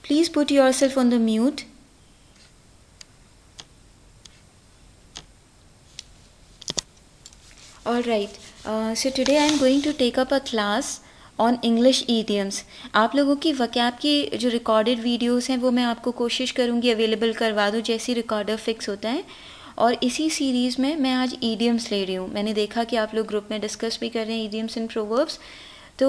Please put yourself on the mute. All right. So today I am going to take up a class on English idioms. आप लोगों की vocab की जो recorded videos हैं वो मैं आपको कोशिश करूँगी अवेलेबल करवा दूँ जैसे रिकॉर्डर फिक्स होता है. और इसी सीरीज़ में मैं आज ईडियम्स ले रही हूँ. मैंने देखा कि आप लोग ग्रुप में डिस्कस भी कर रहे हैं ईडियम्स एंड प्रोवर्ब्स. तो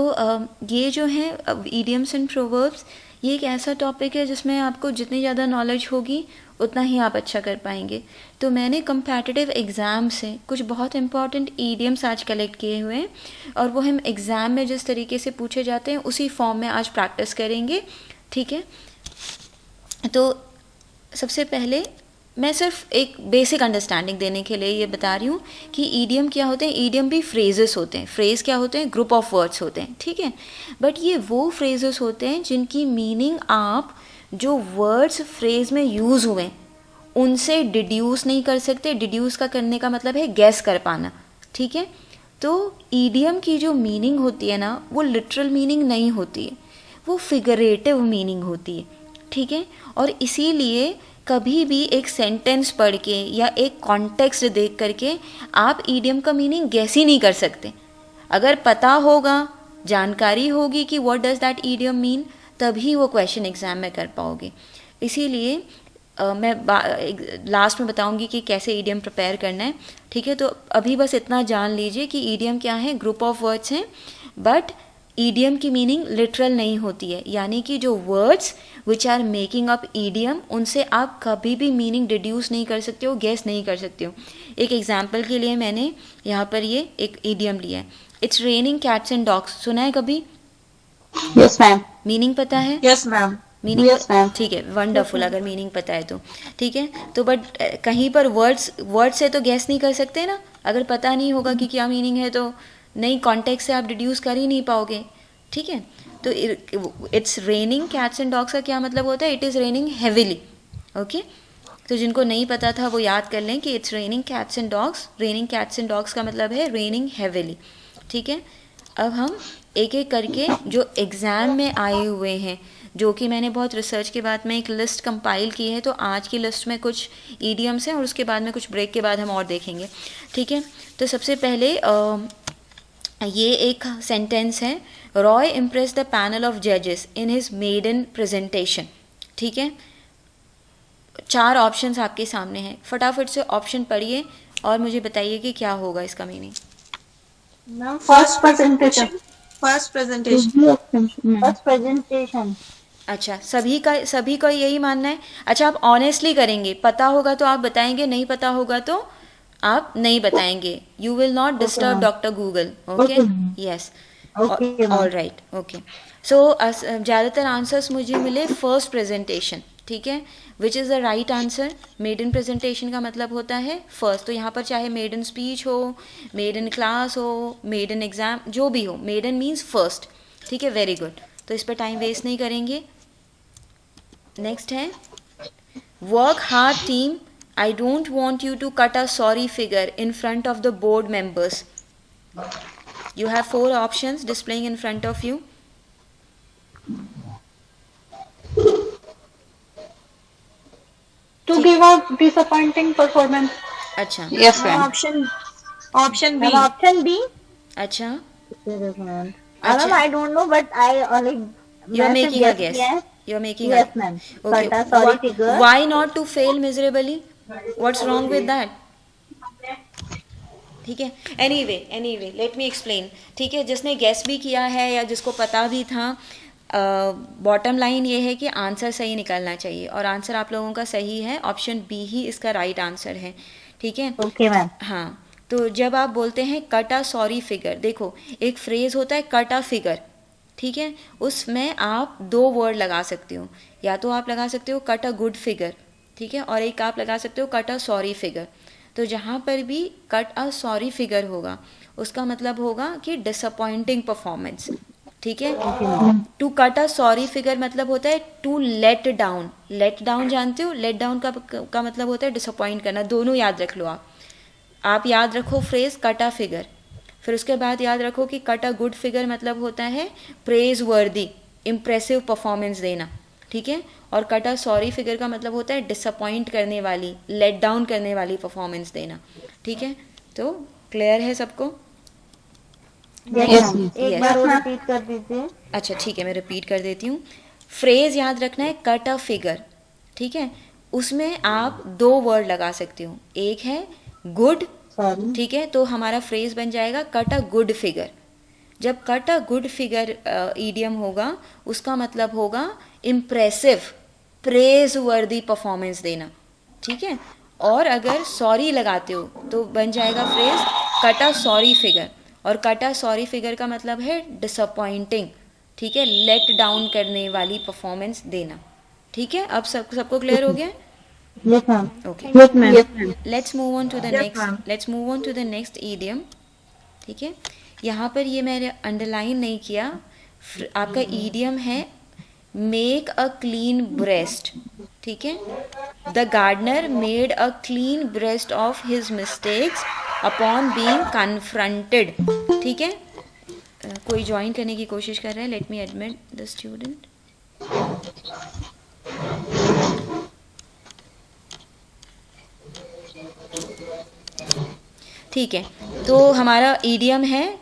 ये जो है ईडियम्स एंड प्रोवर्ब्स ये एक ऐसा टॉपिक है जिसमें आपको जितनी ज़्यादा नॉलेज होगी उतना ही आप अच्छा कर पाएंगे. तो मैंने कंपैटिटिव एग्ज़ाम से कुछ बहुत इंपॉर्टेंट ईडियम्स आज कलेक्ट किए हुए हैं और वो हम एग्ज़ाम में जिस तरीके से पूछे जाते हैं उसी फॉर्म में आज प्रैक्टिस करेंगे. ठीक है. तो सबसे पहले मैं सिर्फ एक बेसिक अंडरस्टैंडिंग देने के लिए ये बता रही हूँ कि ईडियम क्या होते हैं. ईडियम भी फ्रेजेस होते हैं. फ्रेज़ क्या होते हैं? ग्रुप ऑफ वर्ड्स होते हैं. ठीक है. बट ये वो फ्रेजेस होते हैं जिनकी मीनिंग आप जो वर्ड्स फ्रेज में यूज़ हुए उनसे डिड्यूस नहीं कर सकते. डिड्यूस का करने का मतलब है गैस कर पाना. ठीक है. तो ईडियम की जो मीनिंग होती है ना वो लिटरल मीनिंग नहीं होती है, वो फिगरेटिव मीनिंग होती है. ठीक है. और इसीलिए कभी भी एक सेंटेंस पढ़ के या एक कॉन्टेक्स्ट देख करके आप ईडियम का मीनिंग गैस ही नहीं कर सकते. अगर पता होगा, जानकारी होगी कि what does that idiom mean, तभी वो क्वेश्चन एग्ज़ाम में कर पाओगे. इसीलिए मैं लास्ट में बताऊंगी कि कैसे ईडियम प्रिपेयर करना है. ठीक है. तो अभी बस इतना जान लीजिए कि ईडियम क्या है. ग्रुप ऑफ वर्ड्स हैं बट ईडियम की मीनिंग लिटरल नहीं होती है. यानी कि जो words which are making up idiom उनसे आप कभी भी मीनिंग डिड्यूस नहीं कर सकते हो, गैस नहीं कर सकते हो. एक एग्जाम्पल के लिए मैंने यहाँ पर ये एक ईडियम लिया है. It's raining cats and dogs. सुना है कभी? Yes ma'am. मीनिंग पता है? Yes ma'am. Meaning yes ma'am. ठीक है. वंडरफुल. अगर मीनिंग पता है तो ठीक है. तो बट कहीं पर वर्ड्स से तो गैस नहीं कर सकते ना. अगर पता नहीं होगा कि क्या मीनिंग है तो नई कॉन्टेक्स्ट से आप डिड्यूस कर ही नहीं पाओगे. ठीक है. तो it's raining cats and dogs का क्या मतलब होता है? It is raining heavily. Okay. तो जिनको नहीं पता था वो याद कर लें कि it's raining cats and dogs. Raining cats and dogs का मतलब है रेनिंग हेविली. ठीक है. अब हम एक एक करके जो एग्ज़ाम में आए हुए हैं, जो कि मैंने बहुत रिसर्च के बाद में एक लिस्ट कंपाइल की है, तो आज की लिस्ट में कुछ ईडियम्स हैं और उसके बाद में कुछ ब्रेक के बाद हम और देखेंगे. ठीक है. तो सबसे पहले ये एक सेंटेंस है. Roy impress the panel of जजेस इन हिज मेडन प्रेजेंटेशन. ठीक है. 4 ऑप्शंस आपके सामने हैं. फटाफट से ऑप्शन पढ़िए और मुझे बताइए कि क्या होगा इसका meaning. First presentation. First presentation. First presentation. अच्छा. सभी का यही मानना है. अच्छा. आप ऑनेस्टली करेंगे. पता होगा तो आप बताएंगे, नहीं पता होगा तो आप नहीं बताएंगे. You will not disturb doctor Google. Okay. Yes. All right. Okay. So ज़्यादातर आंसर्स मुझे मिले फर्स्ट प्रेजेंटेशन. ठीक है. Which is the right answer. Maiden presentation का मतलब होता है फर्स्ट. तो यहाँ पर चाहे मेडन स्पीच हो, मेडन क्लास हो, मेडन एग्जाम, जो भी हो, मेडन मीन्स फर्स्ट. ठीक है. Very good. तो इस पर टाइम वेस्ट नहीं करेंगे. नेक्स्ट है work hard team. I don't want you to cut a sorry figure in front of the board members. You have 4 options displaying in front of you. To give a disappointing performance. अच्छा. Yes ma'am. Option B. Option B. अच्छा. Ma'am, अच्छा. I don't know, but I only. You're making a guess. You're making Yes, a. ma'am. Okay. Cut a sorry figure. Why not to fail miserably? What's wrong with that? ठीक है. Anyway let me explain. ठीक है. जिसने guess भी किया है या जिसको पता भी था, बॉटम लाइन ये है कि आंसर सही निकलना चाहिए और आंसर आप लोगों का सही है. ऑप्शन बी ही इसका राइट आंसर है. ठीक है. Okay ma'am. हाँ. तो जब आप बोलते हैं कट अ सॉरी फिगर, देखो एक फ्रेज होता है कट अ फिगर. ठीक है. उसमें आप 2 वर्ड लगा सकते हो. या तो आप लगा सकते हो कट अ गुड फिगर. ठीक है. और एक आप लगा सकते हो कट अ सॉरी फिगर. तो जहाँ पर भी कट अ सॉरी फिगर होगा उसका मतलब होगा कि डिसअपॉइंटिंग परफॉर्मेंस. ठीक है. To cut a sorry figure मतलब होता है to let down. Let down जानते हो? लेट डाउन का मतलब होता है डिसअपॉइंट करना. दोनों याद रख लो आप याद रखो फ्रेज कट अ फिगर. फिर उसके बाद याद रखो कि कट अ गुड फिगर मतलब होता है प्रेज वर्दी, इम्प्रेसिव परफॉर्मेंस देना. ठीक है। और कट अ सॉरी फिगर का मतलब होता है डिसअपॉइंट करने वाली, लेट डाउन करने वाली परफॉर्मेंस देना, ठीक है। तो क्लियर है सबको? Yes, ma'am. एक Yes. बार और रिपीट कर दीजिए। अच्छा ठीक है, मैं रिपीट कर देती हूँ। फ्रेज याद रखना है कट अ फिगर, ठीक है। उसमें आप दो वर्ड लगा सकते हो, एक है गुड, सॉरी। ठीक है, तो हमारा फ्रेज बन जाएगा कट अ गुड फिगर। जब cut a good figure idiom होगा, उसका मतलब होगा इम्प्रेसिव, प्रेज वर्दी परफॉर्मेंस देना, ठीक है। और अगर सॉरी लगाते हो तो बन जाएगा phrase cut a sorry figure, और कट अ सॉरी फिगर का मतलब है डिसअपॉइंटिंग, ठीक है, लेट डाउन करने वाली परफॉर्मेंस देना, ठीक है। अब सबको क्लियर हो गया? Yes, ma'am. Okay, Yes, ma'am. Yes, ma'am. Let's move on to the Yes, next, ma'am. Let's move on to the next idiom, ठीक है। यहाँ पर ये मैंने अंडरलाइन नहीं किया, आपका ईडियम है मेक अ क्लीन ब्रेस्ट, ठीक है। The gardener made a clean breast of his mistakes upon being confronted, ठीक है। कोई ज्वाइन करने की कोशिश कर रहा है? Let me admit the student. ठीक है, तो हमारा ईडियम है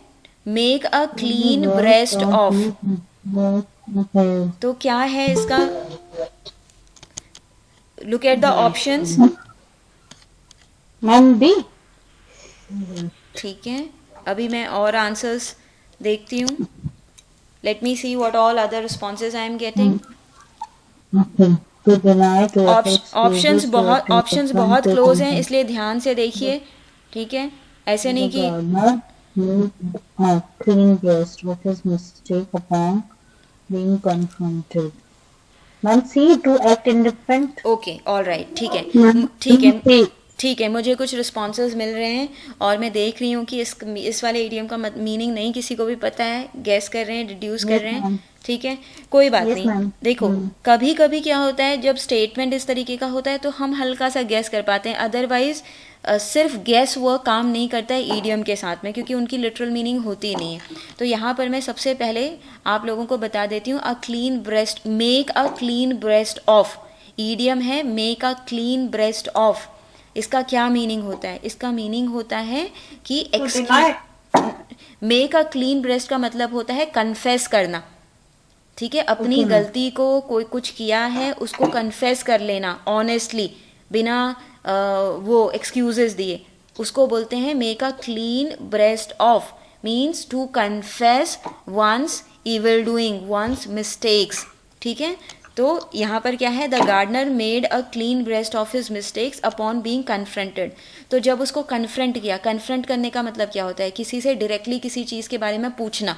make a clean breast of, तो क्या है इसका? Look at the options, ma'am B. ठीक है। अभी मैं और आंसर्स देखती हूँ। Let me see what all other responses I am getting. Options बहुत क्लोज हैं, इसलिए ध्यान से देखिए, ठीक है। ऐसे नहीं कि clean breast of his mistake upon being confronted. Ma'am, C to act indifferent. Okay all right, ठीक है, Ma'am, ठीक है, C. ठीक है। मुझे कुछ रिस्पॉन्सेज मिल रहे हैं और मैं देख रही हूँ कि इस वाले ईडियम का मीनिंग नहीं किसी को भी पता है, गैस कर रहे हैं, डिड्यूस कर रहे हैं, ma'am. ठीक है, कोई बात Yes, नहीं। ma'am. देखो कभी कभी क्या होता है, जब स्टेटमेंट इस तरीके का होता है तो हम हल्का सा गैस कर पाते हैं, अदरवाइज सिर्फ गैस वर्क काम नहीं करता है ईडियम के साथ में, क्योंकि उनकी लिटरल मीनिंग होती नहीं है। तो यहाँ पर मैं सबसे पहले आप लोगों को बता देती हूँ, a clean breast, make a clean breast of, idiom है make a clean breast of. इसका क्या मीनिंग होता है? इसका मीनिंग होता है कि मेक अ क्लीन ब्रेस्ट का मतलब होता है कन्फेस करना, ठीक है। अपनी गलती को, कोई कुछ किया है उसको कन्फेस कर लेना ऑनेस्टली, बिना वो एक्सक्यूजेस दिए, उसको बोलते हैं make a clean breast of, means to confess once evil doing, once mistakes, ठीक है। तो यहाँ पर क्या है, the gardener made a clean breast of his mistakes upon being confronted. तो जब उसको कन्फ्रंट किया, कन्फ्रंट करने का मतलब क्या होता है? किसी से डायरेक्टली किसी चीज़ के बारे में पूछना,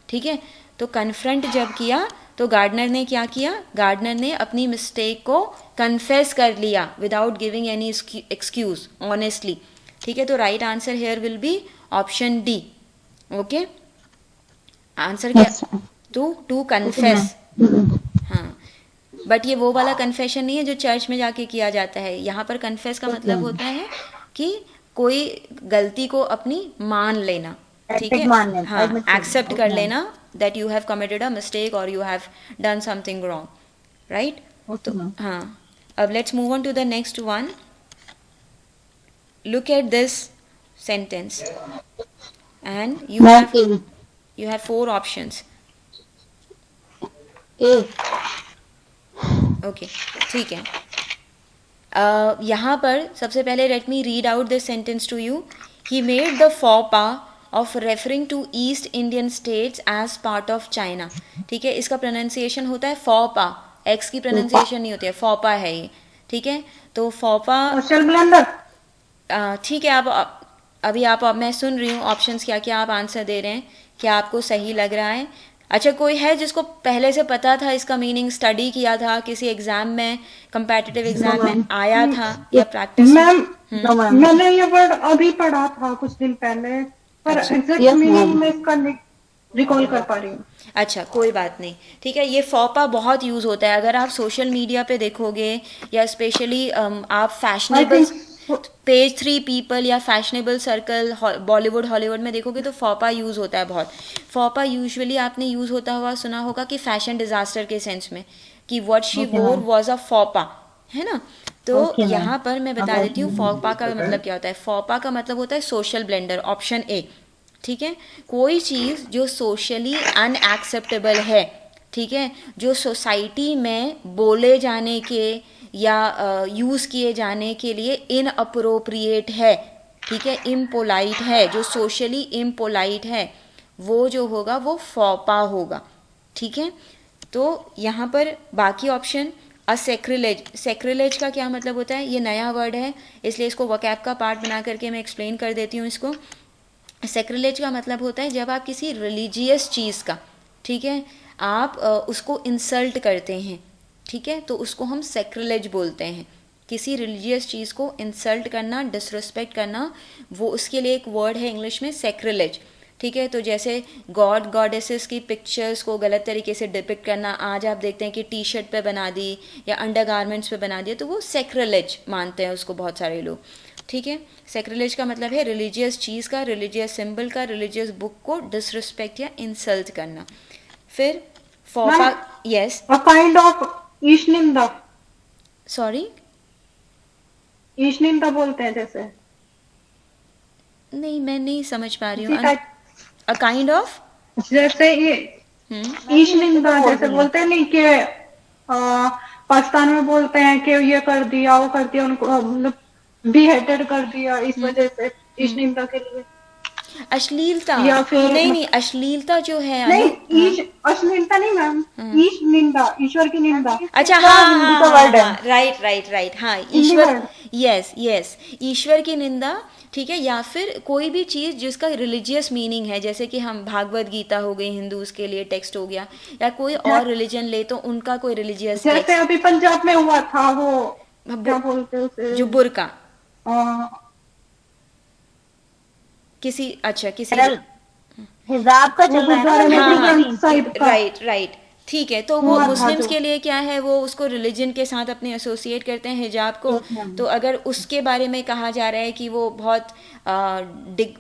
ठीक है। तो कन्फ्रंट जब किया तो गार्डनर ने क्या किया? गार्डनर ने अपनी मिस्टेक को कन्फेस कर लिया without giving any excuse, honestly, ठीक है। तो right answer here will be option D, okay. Answer क्या? टू कन्फेस, हाँ। बट ये वो वाला कन्फेशन नहीं है जो चर्च में जाके किया जाता है। यहाँ पर कन्फेस का मतलब होता है कि कोई गलती को अपनी मान लेना, ठीक है, हाँ, एक्सेप्ट कर लेना that you have committed a mistake और you have done something wrong, right. तो हाँ, अब let's move on to the next one. Look at this sentence and you have 4 options, okay, ठीक है। यहाँ पर सबसे पहले let me read out this sentence to you. He made the फॉपा of referring to east Indian states as part of China, ठीक है। इसका प्रोनाउंसिएशन होता है फॉपा, एक्स की प्रोनाउंसिएशन नहीं होती है, फॉपा है ये, ठीक है। तो फॉपा, ठीक है। आप अभी आप मैं सुन रही हूँ ऑप्शंस क्या क्या आप आंसर दे रहे हैं, क्या आपको सही लग रहा है? अच्छा, कोई है जिसको पहले से पता था इसका मीनिंग, स्टडी किया था किसी एग्जाम में, कंपेटिटिव एग्जाम में आया था या प्रैक्टिस? मैंने ये वर्ड अभी पढ़ा था कुछ दिन पहले, पर एग्जैक्ट मीनिंग में इसका रिकॉल कर पा रही हूँ। अच्छा, कोई बात नहीं, ठीक है। ये फॉपा बहुत यूज होता है, अगर आप सोशल मीडिया पे देखोगे या स्पेशली आप फैशनेबल पेज 3 पीपल या फैशनेबल सर्कल बॉलीवुड हॉलीवुड में देखोगे तो फॉपा यूज़ होता है बहुत। फॉपा यूजुअली आपने यूज़ होता हुआ सुना होगा कि फैशन डिज़ास्टर के सेंस में, कि व्हाट शी Okay, वोर ma'am. वाज अ फॉपा, है ना। तो Okay, ma'am. यहाँ पर मैं बता Okay. देती हूँ फॉपा का मतलब क्या होता है। फॉपा का मतलब होता है सोशल ब्लेंडर, ऑप्शन ए, ठीक है। कोई चीज़ जो सोशली अनएक्सेप्टेबल है, ठीक है, जो सोसाइटी में बोले जाने के या यूज़ किए जाने के लिए इनअप्रोप्रिएट है, ठीक है, इम्पोलाइट है, जो सोशली इम्पोलाइट है, वो जो होगा वो फॉपा होगा, ठीक है। तो यहाँ पर बाकी ऑप्शन, सेक्रिलेज, सेक्रिलेज का क्या मतलब होता है, ये नया वर्ड है इसलिए इसको वोकैब का पार्ट बना करके मैं एक्सप्लेन कर देती हूँ इसको। सेक्रिलेज का मतलब होता है जब आप किसी रिलीजियस चीज़ का, ठीक है, आप उसको इंसल्ट करते हैं, ठीक है, तो उसको हम सेक्रिलेज बोलते हैं। किसी रिलीजियस चीज़ को इंसल्ट करना, डिसरिस्पेक्ट करना, वो उसके लिए एक वर्ड है इंग्लिश में सेक्रिलेज, ठीक है। तो जैसे गॉड गॉडेसेस की पिक्चर्स को गलत तरीके से डिपिक्ट करना, आज आप देखते हैं कि टी शर्ट पे बना दी या अंडर गारमेंट्स पे बना दिया, तो वो सेक्रिलेज मानते हैं उसको बहुत सारे लोग, ठीक है। सेक्रिलेज का मतलब है रिलीजियस चीज़ का, रिलीजियस सिंबल का, रिलीजियस बुक को डिसरिस्पेक्ट या इंसल्ट करना। फिर फॉपा, यस, A kind of ईशनिंदा, सॉरी, ईशनिंदा बोलते हैं जैसे, नहीं मैं नहीं समझ पा रही इसी हूँ। टाइप, अ काइंड ऑफ, जैसे ये ईशनिंदा जैसे बोलते हैं नहीं कि पाकिस्तान में बोलते हैं कि ये कर दिया वो कर दिया, उनको मतलब बिहेटेड कर दिया, इस वजह से ईशनिंदा के लिए। अश्लीलता, या फिर नहीं नहीं, अश्लीलता जो है नहीं, अनु, ईश अश्लीलता नहीं मैम, ईश निंदा, ईश्वर की निंदा। अच्छा, इसका हाँ हिंदी हाँ का हाँ word है। हाँ, राइट राइट राइट, हाँ, हिंदी ईश्वर, word। यस यस, ईश्वर की निंदा, ठीक है। या फिर कोई भी चीज़ जिसका रिलीजियस मीनिंग है, जैसे कि हम भागवत गीता हो गई हिंदूज के लिए टेक्स्ट हो गया, या कोई और रिलीजन ले तो उनका कोई रिलीजियस जैसे टेक्स्ट, अभी पंजाब में हुआ था वो, क्या बोलते हैं उसे, जो बुर्का, अ, किसी, अच्छा किसी, हिजाब का चल रहा है गुरुद्वारे में ना, हाँ हाँ, डिफरेंट साइड का राइट राइट, ठीक है। तो वो हुआ था मुस्लिम्स जो। के लिए क्या है, वो उसको रिलीजन के साथ अपने एसोसिएट करते हैं हिजाब को। Yes, ma'am. तो अगर उसके बारे में कहा जा रहा है कि वो बहुत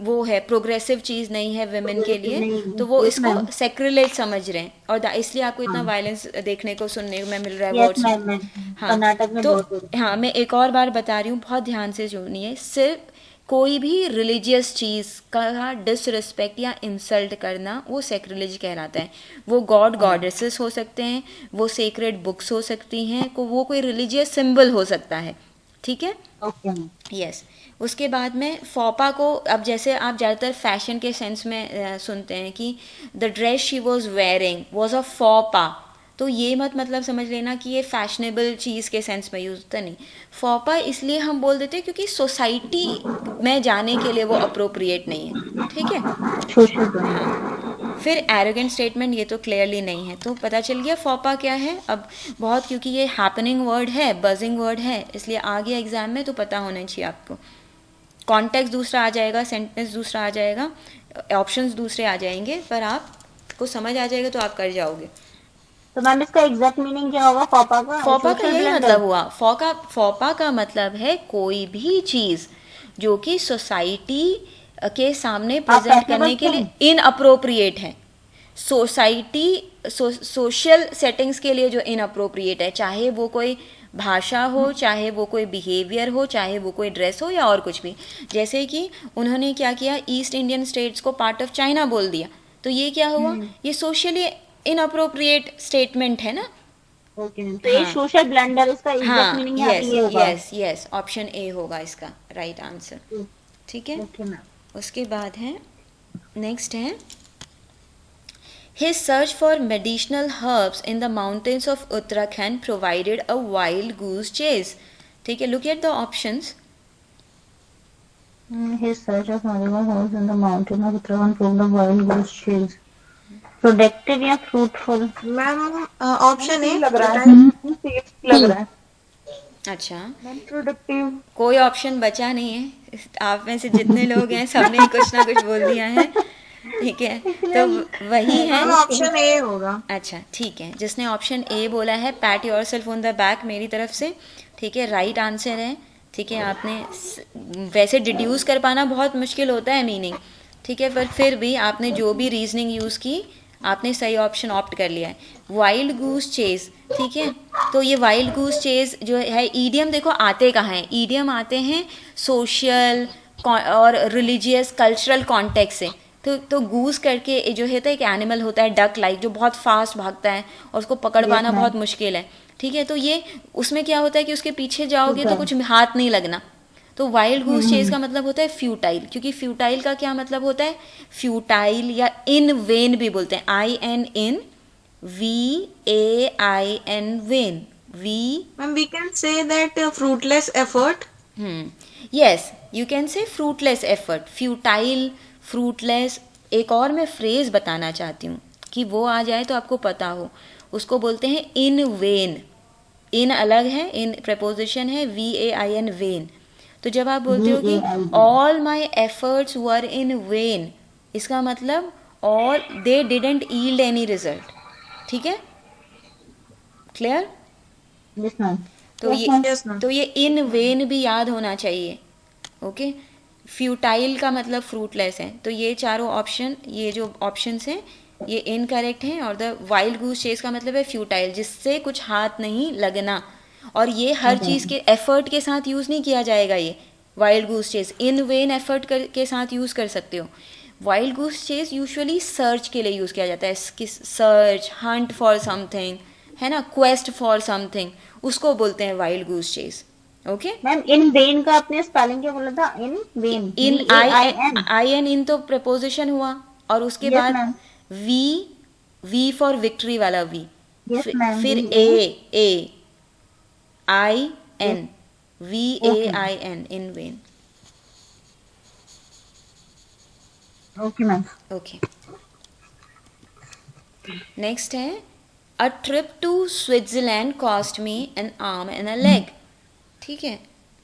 वो है, प्रोग्रेसिव चीज़ नहीं है विमेन के लिए, नहीं, तो वो yes, इसको ma'am. सेक्रिलेज समझ रहे हैं, और इसलिए आपको इतना वायलेंस देखने को सुनने में मिल रहा है यस वर्ड्स मैम, में। मैं हाँ, कर्नाटक में तो बहुत हूँ। हाँ, मैं एक और बार बता रही हूँ, बहुत ध्यान से सुनिए। सिर्फ कोई भी रिलीजियस चीज़ का डिसरिस्पेक्ट या इंसल्ट करना वो सेक्रिलेज कहलाता है। वो गॉड गॉडेसेस हो सकते हैं, वो सेक्रेड बुक्स हो सकती हैं, वो कोई रिलीजियस सिंबल हो सकता है, ठीक है, ओके मैम। यस। उसके बाद में फॉपा को, अब जैसे आप ज़्यादातर फैशन के सेंस में सुनते हैं कि the dress she was wearing was a फॉपा, तो ये मत मतलब समझ लेना कि ये फैशनेबल चीज़ के सेंस में यूज होता नहीं। फॉपा इसलिए हम बोल देते हैं क्योंकि सोसाइटी में जाने के लिए वो अप्रोप्रिएट नहीं है, ठीक है। Social brand. फिर एरोगेंट स्टेटमेंट, ये तो क्लियरली नहीं है, तो पता चल गया फॉपा क्या है। अब बहुत, क्योंकि ये हैपनिंग वर्ड है, बजिंग वर्ड है, इसलिए आ गया एग्जाम में तो पता होना चाहिए आपको। कॉन्टेक्स्ट दूसरा आ जाएगा, सेंटेंस दूसरा आ जाएगा, ऑप्शंस दूसरे आ जाएंगे, पर आपको समझ आ जाएगा तो आप कर जाओगे। तो मैम इसका एग्जैक्ट मीनिंग क्या होगा फॉपा का? फॉपा का Social यही blender। मतलब हुआ, फॉपा का मतलब है कोई भी चीज़ जो कि सोसाइटी के सामने प्रेजेंट fashionable करने के लिए thing। इनअप्रोप्रिएट है, सोसाइटी सोशल सेटिंग्स के लिए जो इनअप्रोप्रिएट है, चाहे वो कोई भाषा हो, चाहे वो कोई बिहेवियर हो, चाहे वो कोई ड्रेस हो, या और कुछ भी। जैसे कि उन्होंने क्या किया, ईस्ट इंडियन स्टेट्स को पार्ट ऑफ चाइना बोल दिया, तो ये क्या हुआ, ये सोशली इनअप्रोप्रिएट स्टेटमेंट है ना। ओके मैम, तो ये हाँ। सोशल ब्लेंडर, इसका एग्जैक्ट हाँ, मीनिंग यहाँ यस पे ये होगा। यस यस, ऑप्शन ए होगा इसका राइट आंसर, ठीक है। Okay ma'am. उसके बाद है, नेक्स्ट है, His search for medicinal herbs in the mountains of Uttarakhand provided a wild goose chase. ठीक है, look at the options. His search of medicinal herbs in the mountain of Uttarakhand proved a wild goose chase. Productive या fruitful? Ma'am option A लग रहा है, लग रहा है अच्छा, प्रोडक्टिव। कोई ऑप्शन बचा नहीं है, आप में से जितने लोग हैं सबने कुछ ना कुछ बोल दिया है, ठीक है, तो वही है। ऑप्शन ए होगा। अच्छा ठीक है, जिसने ऑप्शन ए बोला है, PAT yourself on the back मेरी तरफ से, ठीक है, राइट आंसर है, ठीक है। आपने वैसे डिड्यूस कर पाना बहुत मुश्किल होता है मीनिंग, ठीक है, पर फिर भी आपने जो भी रीजनिंग यूज़ की आपने सही ऑप्शन ऑप्ट कर लिया है, वाइल्ड गूस चेज। ठीक है, तो ये वाइल्ड गूस चेज जो है ईडियम, देखो आते कहाँ हैं, ईडियम आते हैं सोशल और रिलीजियस कल्चरल कॉन्टेक्स्ट से। तो गूस करके जो है तो एक एनिमल होता है डक लाइक, जो बहुत फास्ट भागता है और उसको पकड़ पाना बहुत मुश्किल है। ठीक है, तो ये उसमें क्या होता है कि उसके पीछे जाओगे तो कुछ हाथ नहीं लगना। तो वाइल्ड गूस चेज का मतलब होता है फ्यूटाइल, क्योंकि फ्यूटाइल का क्या मतलब होता है, फ्यूटाइल या इन वेन भी बोलते हैं, IN in, VAIN vain, V. Ma'am, we can say that fruitless effort. Yes, you can say fruitless effort, futile, fruitless. एक और मैं फ्रेज बताना चाहती हूँ कि वो आ जाए तो आपको पता हो, उसको बोलते हैं इन वेन। इन अलग है, इन प्रपोजिशन है, VAIN वेन। तो जब आप बोलते हो कि all my efforts were in when, इसका मतलब all they didn't yield any result. ठीक है, क्लियर? Yes, ma'am. तो Yes, ma'am. ये इन वेन भी याद होना चाहिए। ओके, फ्यूटाइल का मतलब फ्रूटलेस है। तो ये चारों ऑप्शन, ये जो ऑप्शंस हैं ये इनकरेक्ट हैं, और द वाइल्ड गूस चेज का मतलब है फ्यूटाइल, जिससे कुछ हाथ नहीं लगना। और ये हर चीज़ के एफर्ट के साथ यूज़ नहीं किया जाएगा। ये wild goose chase in when effort के साथ यूज़ कर सकते हो। Wild goose chase usually search के लिए यूज़ किया जाता है, सर्च, हंट फॉर समथिंग, है ना, क्वेस्ट फॉर समथिंग, उसको बोलते हैं wild goose chase. Okay, ma'am in vain का आपने स्पेलिंग क्या बोला था? In vain, in VAIN. IN in तो प्रपोजिशन हुआ, और उसके Yes, बाद ma'am. वी फॉर विक्ट्री वाला वी, Yes, ma'am. फिर A IN, VAIN in vain. Okay, ma'am. Okay, next है a trip to Switzerland cost me an arm and a leg. ठीक है,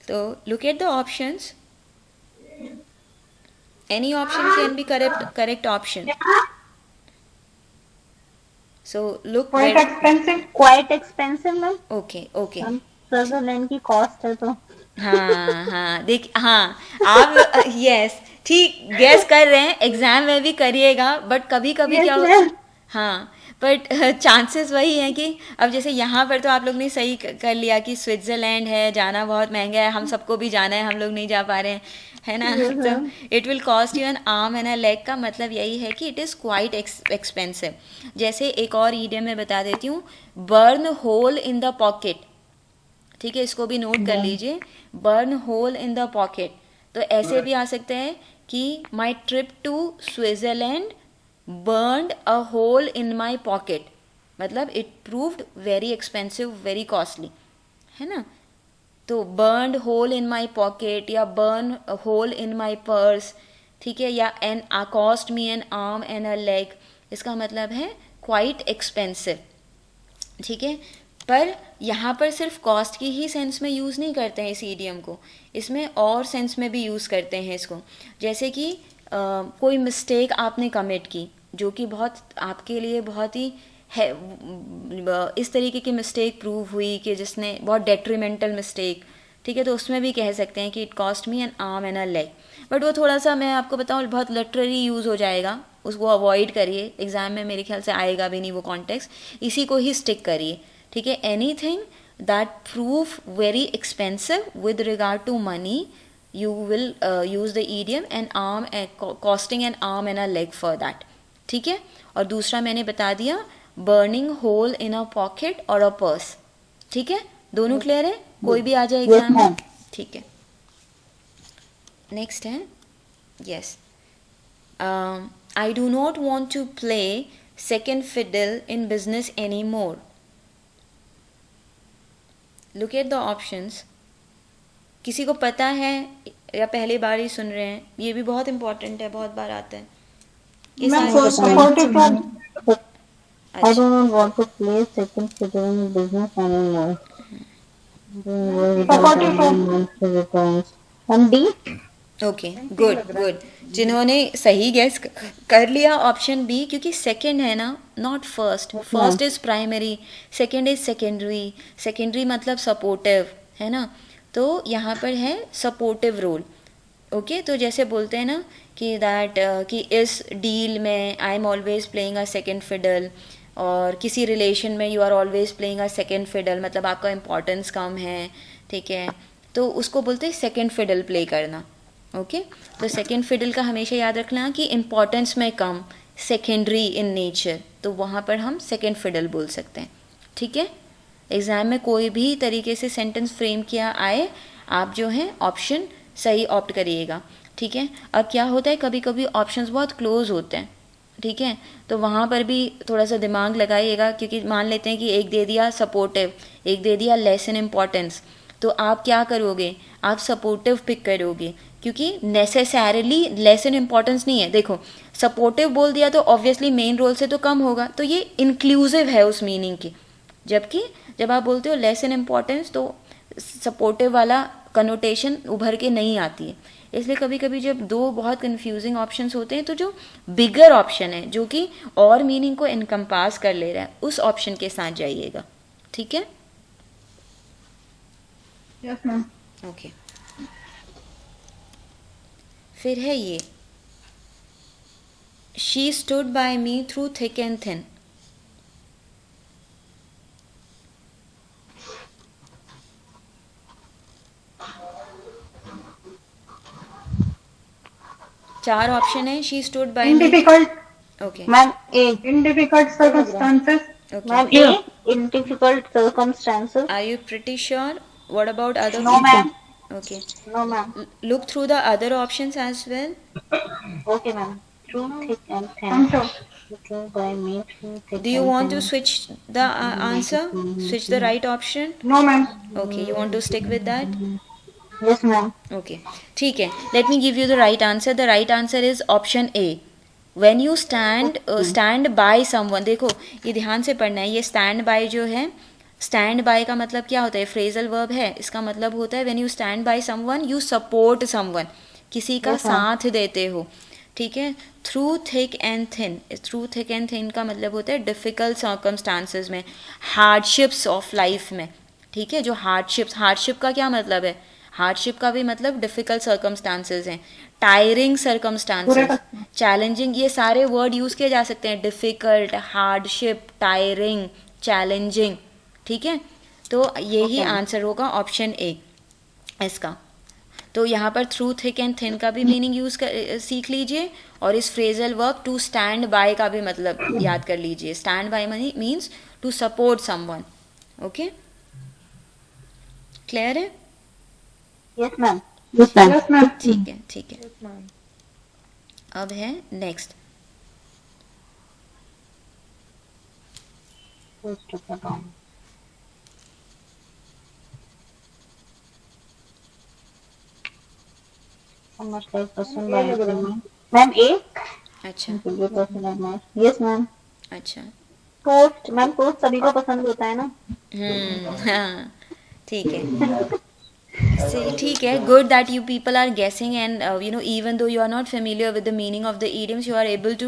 तो look at the options, any option can be correct option. So look, quite expensive. Quite expensive, ma'am. Okay okay, ma'am Switzerland की cost है तो हाँ देख, हाँ आप यस ठीक गैस कर रहे हैं, एग्जाम में भी करिएगा, बट कभी कभी Yes, क्या ma'am. हाँ, बट चांसेस वही हैं कि अब जैसे यहाँ पर तो आप लोग ने सही कर लिया कि स्विट्ज़रलैंड है, जाना बहुत महंगा है, हम सबको भी जाना है, हम लोग नहीं जा पा रहे हैं, है ना। Yes, तो ma'am. It will cost you N arm and a leg का मतलब यही है कि इट इज़ क्वाइट एक्सपेंसिव। जैसे एक और ईडियम में बता देती हूँ, burn hole in the pocket. ठीक है, इसको भी नोट कर लीजिए, burn hole in the pocket. तो ऐसे भी आ सकते हैं कि my trip to Switzerland burned a hole in my pocket, मतलब it proved very expensive, very costly, है ना। तो burned hole in my pocket या burn a hole in my purse, ठीक है, या an cost me an arm and a leg, इसका मतलब है quite expensive। ठीक है, पर यहाँ पर सिर्फ कॉस्ट की ही सेंस में यूज़ नहीं करते हैं इस ईडियम को, इसमें और सेंस में भी यूज़ करते हैं इसको। जैसे कि कोई मिस्टेक आपने कमिट की जो कि बहुत आपके लिए बहुत ही है, इस तरीके की मिस्टेक प्रूव हुई कि जिसने बहुत डेट्रीमेंटल मिस्टेक, ठीक है, तो उसमें भी कह सकते हैं कि it cost me an arm and a leg. But वो थोड़ा सा मैं आपको बताऊँ बहुत लिटररी यूज़ हो जाएगा, उसको अवॉइड करिए, एग्जाम में मेरे ख्याल से आएगा भी नहीं वो कॉन्टेक्स्ट, इसी को ही स्टिक करिए। ठीक है, anything that prove very expensive with regard to money, you will use the idiom an arm costing an arm and a leg for that। ठीक है, और दूसरा मैंने बता दिया burning hole in a pocket or a purse। ठीक है, दोनों क्लियर है, कोई भी आ जाए एग्जाम में। ठीक है, नेक्स्ट है yes, I do not want to play second fiddle in business any more. Look at the options, किसी को पता है या पहली बार ही सुन रहे हैं, ये भी बहुत इंपॉर्टेंट है, बहुत बार आता है। Ma'am, first one. I do not want to play second fiddle in business anymore. D? Okay, good good, जिन्होंने सही गैस कर लिया ऑप्शन बी, क्योंकि सेकंड है ना, not first. First is primary, second is secondary, secondary मतलब supportive, है ना। तो यहाँ पर है सपोर्टिव रोल, ओके तो जैसे बोलते हैं ना कि दैट कि इस डील में I am always playing a second fiddle, और किसी रिलेशन में you are always playing a second fiddle, मतलब आपका इम्पोर्टेंस कम है, ठीक है, तो उसको बोलते हैं सेकेंड फिडल प्ले करना। ओके तो सेकेंड फिडल का हमेशा याद रखना कि इम्पोर्टेंस में कम, सेकेंडरी इन नेचर, तो वहाँ पर हम सेकेंड फिडल बोल सकते हैं। ठीक है, एग्ज़ाम में कोई भी तरीके से सेंटेंस फ्रेम किया आए, आप जो है ऑप्शन सही ऑप्ट करिएगा। ठीक है, अब क्या होता है कभी कभी ऑप्शंस बहुत क्लोज होते हैं, ठीक है, तो वहाँ पर भी थोड़ा सा दिमाग लगाइएगा, क्योंकि मान लेते हैं कि एक दे दिया सपोर्टिव, एक दे दिया लेस इन इम्पॉर्टेंस, तो आप क्या करोगे, आप सपोर्टिव पिक करोगे, क्योंकि नेसेसरली लेस इन इम्पॉर्टेंस नहीं है। देखो सपोर्टिव बोल दिया तो ऑब्वियसली मेन रोल से तो कम होगा, तो ये इंक्लूसिव है उस मीनिंग की, जबकि जब आप बोलते हो लेस इन इम्पॉर्टेंस तो सपोर्टिव वाला कनोटेशन उभर के नहीं आती है। इसलिए कभी कभी जब दो बहुत कंफ्यूजिंग ऑप्शंस होते हैं तो जो बिगर ऑप्शन है जो कि और मीनिंग को इनकम्पास कर ले रहा है उस ऑप्शन के साथ जाइएगा। ठीक है, यस मैम। ओके फिर है ये, she stood by me through thick and thin. चार ऑप्शन है, she stood by in me. Difficult okay ma'am A, in difficult circumstances. Ma'am okay, A, in difficult circumstances. are you pretty sure? What about other No ma'am. Okay, No ma'am. look through the other options as well. Okay ma'am. Through thick and I'm thin. sure. Written by me through thick Do you and want to thin. switch the answer? Switch the right option? No ma'am. Okay, you want to stick with that? Yes ma'am. Okay, ठीक है, let me give you the right answer. The right answer is option A. When you stand by someone, देखो ये ध्यान से पढ़ना है, ये stand by जो है, stand by का मतलब क्या होता है, phrasal verb है, इसका मतलब होता है when you stand by someone you support someone, किसी का साथ देते हो। ठीक है, through thick and thin, through thick and thin का मतलब होता है डिफ़िकल्ट सर्कमस्टांसेस में, हार्डशिप्स ऑफ लाइफ में। ठीक है, जो हार्डशिप का क्या मतलब है, हार्डशिप का भी मतलब डिफ़िकल्ट सर्कमस्टांसेस हैं, टायरिंग सर्कमस्टांसेस, चैलेंजिंग, ये सारे वर्ड यूज़ किए जा सकते हैं, डिफ़िकल्ट, हार्डशिप, टायरिंग, चैलेंजिंग। ठीक है, तो यही आंसर होगा ऑप्शन ए इसका। तो यहाँ पर थ्रू थिक एंड थिन का भी मीनिंग सीख लीजिए, और इस phrasal verb to stand by का भी मतलब याद कर लीजिए। Stand by means to support someone. Okay, clear है? Yes ma'am. Yes ma'am. Yes ma'am. ठीक है, ठीक है। अब है next, First to the down. How much like person by me? Ma'am A. अच्छा ये person है ma'am. Yes ma'am. अच्छा, Toast ma'am, toast सभी को पसंद होता है ना? हाँ ठीक है, ठीक है, good that you people are guessing and you know even though you are not familiar with the meaning of the idioms you are able to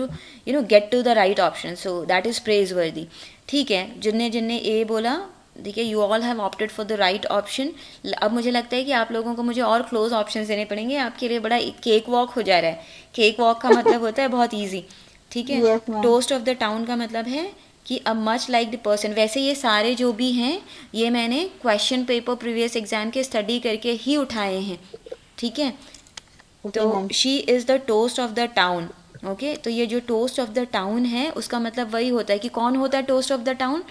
you know get to the right option, so that is praiseworthy. ठीक है, जिनने जिनने A बोला, ठीक है, you all have opted for the right option. अब मुझे लगता है कि आप लोगों को मुझे और क्लोज ऑप्शन देने पड़ेंगे, आपके लिए बड़ा केक वॉक हो जा रहा है। केक वॉक का मतलब होता है बहुत ईजी। ठीक है, Yes, ma'am. Toast of the town का मतलब है कि a much like the person. वैसे ये सारे जो भी हैं ये मैंने क्वेश्चन पेपर प्रीवियस एग्जाम के स्टडी करके ही उठाए हैं। ठीक है, तो she is the toast of the town. Okay, तो ये जो टोस्ट ऑफ द टाउन है उसका मतलब वही होता है कि कौन होता है टोस्ट ऑफ द टाउन,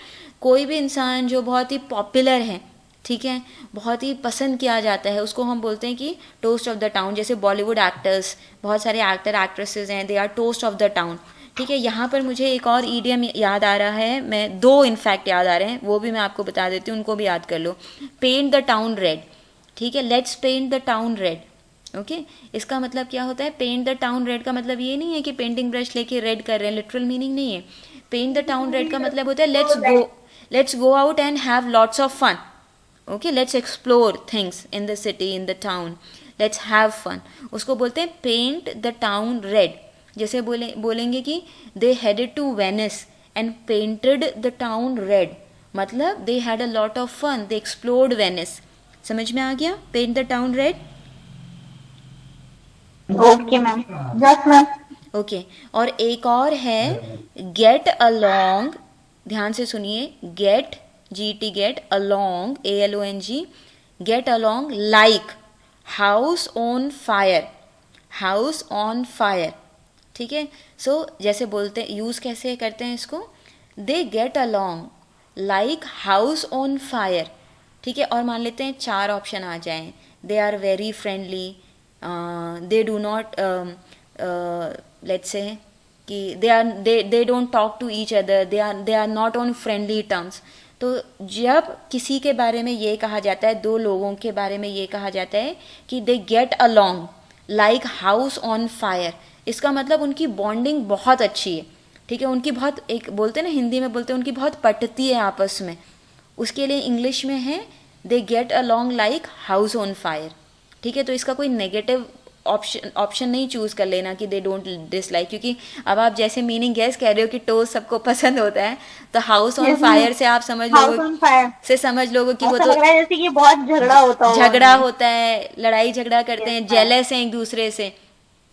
कोई भी इंसान जो बहुत ही पॉपुलर है, ठीक है, बहुत ही पसंद किया जाता है, उसको हम बोलते हैं कि टोस्ट ऑफ द टाउन। जैसे बॉलीवुड एक्टर्स, बहुत सारे एक्टर एक्ट्रेसेस हैं, they are toast of the town. ठीक है, यहाँ पर मुझे एक और ईडियम याद आ रहा है, मैं दो इनफैक्ट याद आ रहे हैं, वो भी मैं आपको बता देती हूँ, उनको भी याद कर लो। पेंट द टाउन रेड, ठीक है, let's paint the town red. Okay, इसका मतलब क्या होता है, पेंट द टाउन रेड का मतलब ये नहीं है कि पेंटिंग ब्रश लेके रेड कर रहे हैं, लिटरल मीनिंग नहीं है। पेंट द टाउन रेड का मतलब होता है let's go out and have lots of fun. Okay, let's explore things in the city, in the town, let's have fun, उसको बोलते हैं पेंट द टाउन रेड। जैसे बोलेंगे कि they headed to Venice and painted the town red, मतलब they had a lot of fun, they explored Venice. समझ में आ गया, paint the town red. Okay ma'am, yes ma'am. Okay, और एक और है गेट अलोंग, ध्यान से सुनिए, get, GT, get along, ALONG, get along like house on fire, house on fire, ठीक है। सो जैसे बोलते हैं, यूज़ कैसे करते हैं इसको, they get along like house on fire, ठीक है। और मान लेते हैं 4 ऑप्शन आ जाएं, they are very friendly, they do not, let's say कि they don't talk to each other, they are not on friendly terms. तो जब किसी के बारे में ये कहा जाता है, दो लोगों के बारे में ये कहा जाता है कि they get along like house on fire, इसका मतलब उनकी बॉन्डिंग बहुत अच्छी है, ठीक है। उनकी बहुत, एक बोलते हैं ना, हिंदी में बोलते हैं उनकी बहुत पटती है आपस में, उसके लिए इंग्लिश में है they get along like house on fire, ठीक है। तो इसका कोई नेगेटिव ऑप्शन नहीं चूज कर लेना कि दे डोंट डिसलाइक, क्योंकि अब आप जैसे मीनिंग गैस कह रहे हो कि टोस्ट सबको पसंद होता है, तो हाउस ऑन फायर से आप समझ हाउस लोगे, ऑन फायर से समझ लोगे कि वो ऐसा तो लग रहा है जैसे कि बहुत झगड़ा होता हो। झगड़ा होता है, लड़ाई झगड़ा करते हैं, Yes, जेलस हैं एक दूसरे से,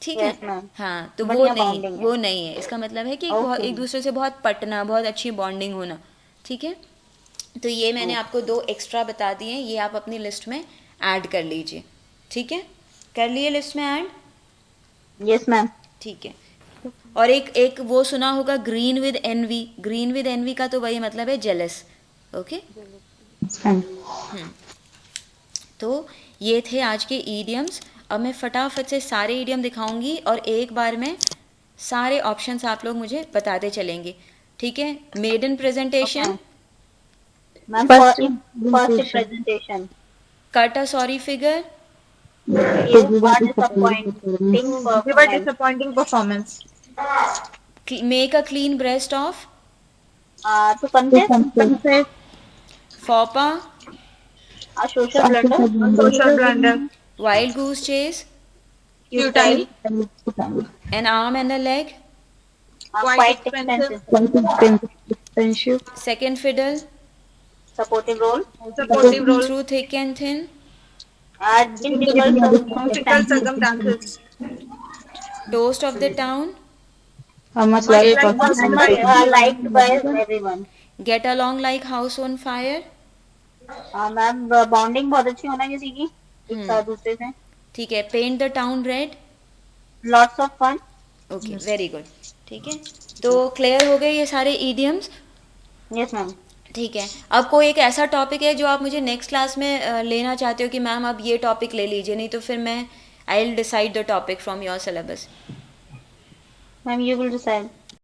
ठीक है। Yes, ma'am. हाँ, तो बढ़िया bonding है। वो नहीं है, इसका मतलब है कि बहुत, Okay. एक दूसरे से बहुत पटना, बहुत अच्छी बॉन्डिंग होना, ठीक है। तो ये मैंने आपको 2 एक्स्ट्रा बता दिए, ये आप अपनी लिस्ट में ऐड कर लीजिए, ठीक है। कर लिए लिस्ट में ऐड, यस मैम। ठीक है। और एक वो सुना होगा green with envy, green with envy का तो वही मतलब है जेलस, ओके। तो ये थे आज के ईडियम्स। अब मैं फटाफट से सारे ईडियम दिखाऊंगी और एक बार में सारे ऑप्शंस आप लोग मुझे बताते चलेंगे, ठीक है। Maiden presentation, ma'am first presentation, cut a sorry figure, Give a disappointing performance. Make a clean breast of, to confess फॉपा, a social blunder, Social blunder. Wild goose chase, Futile. An arm and a leg, Quite expensive. Second fiddle, supportive role, Supportive role. Through thick and thin, Difficult circumstances. Toast of the town, Much like liked by everyone. Get along like house on fire, ma'am bonding बहुत अच्छी होना किसी की एक साथ दूसरे से, ठीक है। Paint the town red, lots of fun. Okay, very good, ठीक है। तो क्लियर हो गए ये सारे ईडियम्स, यस मैम। ठीक है। अब कोई एक ऐसा टॉपिक है जो आप मुझे नेक्स्ट क्लास में लेना चाहते हो कि मैम आप ये टॉपिक ले लीजिए, नहीं तो फिर मैं I will decide the topic from your syllabus. Ma'am you will decide.